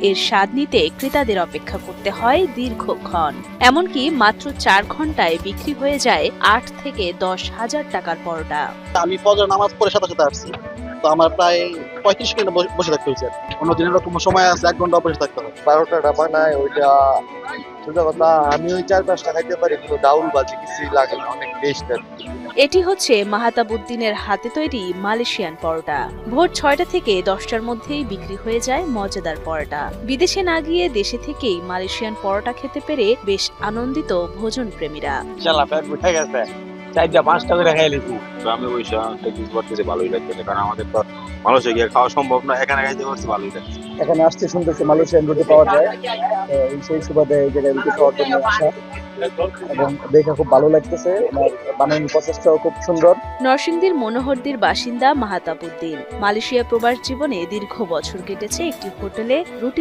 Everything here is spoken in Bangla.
এর স্বাদ নিতে ক্রেতাদের অপেক্ষা করতে হয় দীর্ঘক্ষণ। এমনকি মাত্র 4 ঘন্টায় বিক্রি হয়ে যায় 8 থেকে 10,000 টাকার পরোটা। আমি ফজর নামাজ পড়ে সাথে সাথে আসছি, তো আমার প্রায় 35 মিনিট বসে থাকতে হয়েছে। অন্যদিন এরকম সময় আছে 1 ঘন্টা বসে থাকতে হয়। বারোটা বানায় ওইটা সোজা কথা, আমি ওই 4-5টা খাইতে পারি, কিন্তু ডাউল বাজে কিছুই লাগে না, অনেক টেস্ট আর কি। এটি হচ্ছে মাহতাবউদ্দিনের হাতে তৈরি মালয়েশিয়ান পরোটা। ভোর 6টা থেকে 10টার মধ্যেই বিক্রি হয়ে যায় মজাদার পরোটা। বিদেশে না গিয়ে দেশে থেকেই মালয়েশিয়ান পরোটা খেতে পেরে বেশ আনন্দিত ভোজন প্রেমীরা। ইনশাআল্লাহ পেট উঠে গেছে, 4টা-5টা করে খেয়ে নিয়েছি। গ্রামে বসে টেকনিক করতেছে ভালোই লাগছে, কারণ আমাদের তো মানুষে গিয়ে খাওয়া সম্ভব না, এখানে খাইতে পারছি ভালোই লাগছে। এখানে আসতে শুনতেছি মালয়েশিয়ান রুটি পাওয়া যায়, তো সেই সুবাদে এই জায়গায় রুটি খাওয়ার জন্য আসা, এবং দেখে খুব ভালো লাগতেছে। ওনার বানানোর প্রসেসটাও খুব সুন্দর। নরসিংদীর মনোহরদীর বাসিন্দা মাহতাবউদ্দিন। মালয়েশিয়া প্রবাস জীবনে দীর্ঘ বছর কেটেছে একটি হোটেলে রুটি